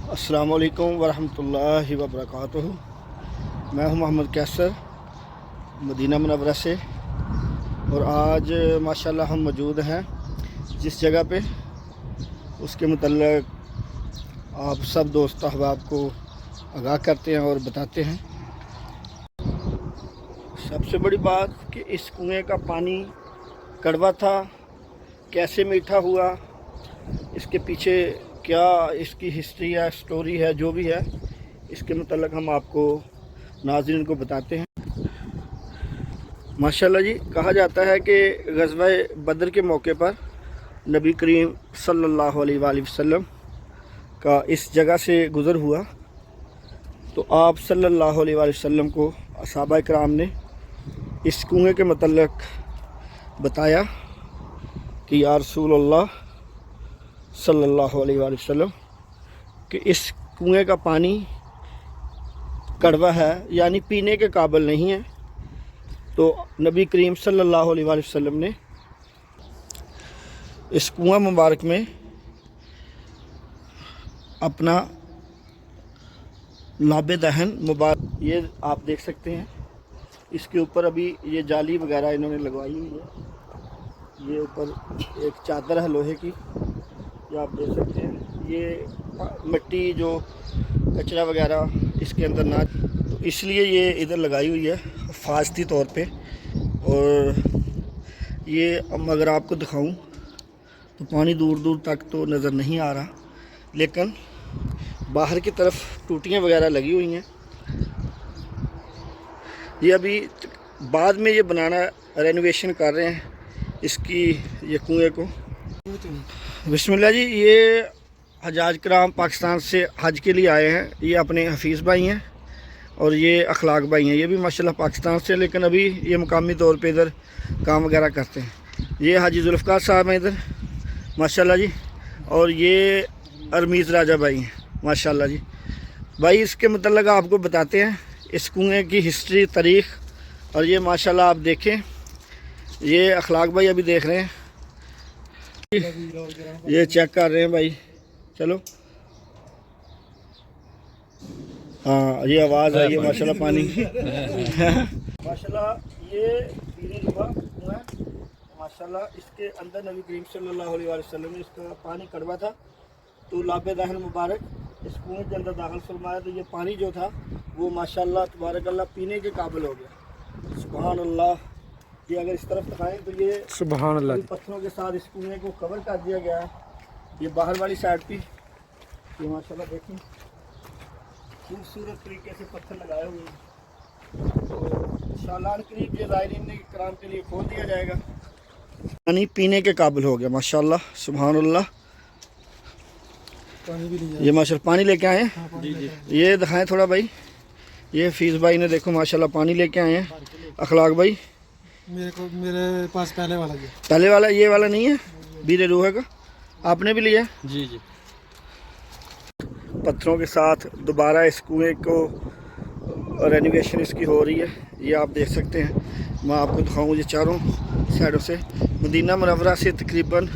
अस्सलाम वालेकुम वरहमतुल्लाहि वबरकातुहू। मैं हूं मोहम्मद कैसर, मदीना मुनव्वरा से। और आज माशाल्लाह हम मौजूद हैं जिस जगह पे, उसके मुतल्लिक़ आप सब दोस्त अहबाब को आगाह करते हैं और बताते हैं। सबसे बड़ी बात कि इस कुएं का पानी कड़वा था, कैसे मीठा हुआ, इसके पीछे क्या इसकी हिस्ट्री या स्टोरी है, जो भी है इसके मुतल्लिक़ हम आपको नाज़रीन को बताते हैं। माशाल्लाह जी, कहा जाता है कि ग़ज़वा बदर के मौके पर नबी करीम सल्लल्लाहु अलैहि वसल्लम का इस जगह से गुज़र हुआ, तो आप सल्लल्लाहु अलैहि वसल्लम को असहाबा इकराम ने इस कुएं के मुतल्लिक़ बताया कि या रसूल अल्लाह सल्लल्लाहु अलैहि वसल्लम कि इस कुएं का पानी कड़वा है, यानी पीने के काबिल नहीं है। तो नबी करीम सल्लल्लाहु अलैहि वसल्लम ने इस कुआं मुबारक में अपना लाबे दहन मुबारक, ये आप देख सकते हैं, इसके ऊपर अभी ये जाली वगैरह इन्होंने लगवाई हुई है। ये ऊपर एक चादर है लोहे की, ये आप देख सकते हैं। ये मिट्टी जो कचरा वगैरह इसके अंदर ना, तो इसलिए ये इधर लगाई हुई है हिफाजती तौर पे। और ये अब अगर आपको दिखाऊं तो पानी दूर दूर तक तो नज़र नहीं आ रहा, लेकिन बाहर की तरफ टूटियां वगैरह लगी हुई हैं। ये अभी बाद में ये बनाना, रेनोवेशन कर रहे हैं इसकी, ये कुएं को। बिस्मिल्लाह जी, ये हजाज कराम पाकिस्तान से हज के लिए आए हैं। ये अपने हफीज़ भाई हैं और ये अखलाक भाई हैं। ये भी माशाल्लाह पाकिस्तान से, लेकिन अभी ये मुकामी तौर पे इधर काम वगैरह करते हैं। ये हाजी जुल्फ़कार साहब हैं इधर माशाल्लाह जी, और ये अरमीज़ राजा भाई हैं माशाल्लाह जी। भाई इसके मतलब आपको बताते हैं इस कुएँ की हिस्ट्री, तारीख़। और ये माशाल्लाह आप देखें, ये अखलाक भाई अभी देख रहे हैं, ये चेक कर रहे हैं भाई। चलो, हाँ ये आवाज़ आई है माशाल्लाह पानी माशाल्लाह ये पीने रुआ कुआं माशाल्लाह। इसके अंदर नबी करीम सल्लल्लाहु अलैहि वसल्लम ने, इसका पानी कड़वा था, तो लाबे दहन मुबारक इस कुएं के अंदर दाखिल फरमाया। तो ये पानी जो था वो माशाल्लाह तबारक अल्लाह पीने के काबिल हो गया। सुभान अल्लाह। ये अगर इस तरफ दिखाएं तो ये सुभान अल्लाह, पत्थरों के साथ इस कुएं को कवर कर दिया गया है। ये बाहर वाली साइड पे ये माशाल्लाह देखें, खूबसूरत तरीके से पत्थर लगाए हुए हैं। तो इंशाअल्लाह करीब ये ज़ायरीन ने कराम के लिए खोल दिया जाएगा। पानी पीने के काबिल हो गया माशाल्लाह, सुभान अल्लाह। ये माशाल्लाह पानी लेके आए हैं। ये दिखाएं थोड़ा भाई, ये हफीज़ भाई ने देखो माशाल्लाह पानी लेके आए हैं। अखलाक भाई, मेरे पास पहले वाला है। पहले वाला, ये वाला नहीं है बीरे रूह का, आपने भी लिया? जी जी। पत्थरों के साथ दोबारा इस कुएं को रेनोवेशन इसकी हो रही है। ये आप देख सकते हैं, मैं आपको दिखाऊँ। ये चारों साइडों से मदीना मुनव्वरा से तकरीबन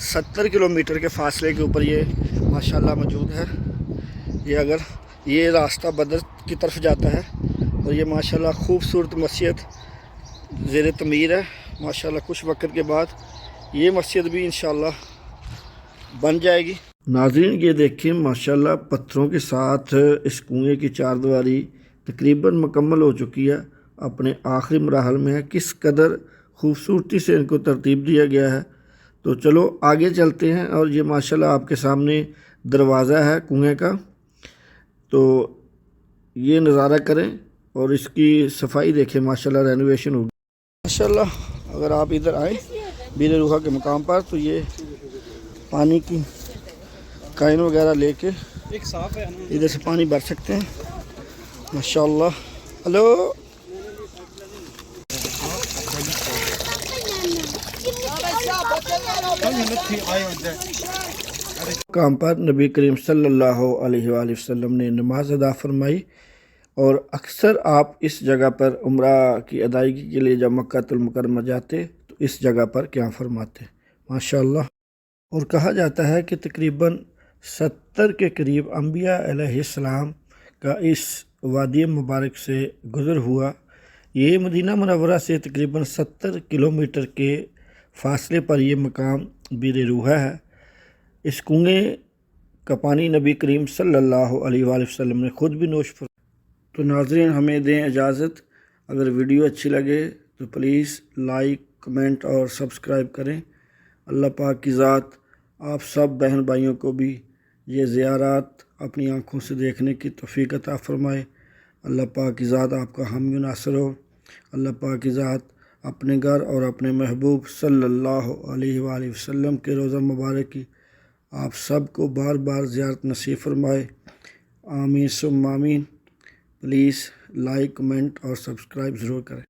70 किलोमीटर के फासले के ऊपर ये माशाल्लाह मौजूद है। ये अगर ये रास्ता बदर की तरफ जाता है, और ये माशाल्लाह खूबसूरत मस्जिद ज़ेर तमीर है माशाल्लाह। कुछ वक्त के बाद ये मस्जिद भी इंशाल्लाह बन जाएगी। नाज़रीन ये देखें माशाल्लाह, पत्थरों के साथ इस कुएं की चारदीवारी तकरीबन मुकम्मल हो चुकी है, अपने आखिरी मराहल में है। किस कदर खूबसूरती से इनको तरतीब दिया गया है। तो चलो आगे चलते हैं। और ये माशाल्लाह आपके सामने दरवाज़ा है कुएं का, तो ये नज़ारा करें और इसकी सफाई देखें माशाल्लाह। रेनोवेशन होगी माशाल्लाह। अगर आप इधर आए बीरे रूहा के मुकाम पर, तो ये पानी की काइन वगैरह लेके एक साफ है, इधर से पानी भर सकते हैं माशाल्लाह। हेलो, काम पर नबी करीम सल्लल्लाहु अलैहि वसल्लम ने नमाज अदा फरमाई। और अक्सर आप इस जगह पर उम्रा की अदायगी के लिए जब मक्कातुल मुकर्रमा जाते तो इस जगह पर क्या फरमाते माशाल्लाह। और कहा जाता है कि तकरीबन 70 کے قریب انبیاء علیہ السلام کا اس وادی مبارک سے گزر ہوا۔ یہ مدینہ منورہ سے تقریباً 70 کلومیٹر کے فاصلے پر یہ مقام بیر روحہ ہے۔ اس کنویں کا پانی نبی کریم صلی اللہ علیہ وآلہ وسلم نے خود بھی نوش فرمایا۔ تو ناظرین ہمیں دیں اجازت، اگر ویڈیو اچھی لگے تو پلیز لائک، کمنٹ اور سبسکرائب کریں۔ اللہ پاک کی ذات آپ سب بہن بھائیوں کو بھی یہ زیارات اپنی آنکھوں سے دیکھنے کی توفیق عطا فرمائے۔ اللہ پاک کی ذات آپ کا حامی و ناصر ہو۔ اللہ پاک کی ذات اپنے گھر اور اپنے محبوب صلی اللہ علیہ وآلہ وسلم کے روضہ مبارک کی آپ سب کو بار بار زیارت نصیب فرمائے۔ آمین ثم آمین۔ پلیز لائک، کمنٹ اور سبسکرائب ضرور کریں۔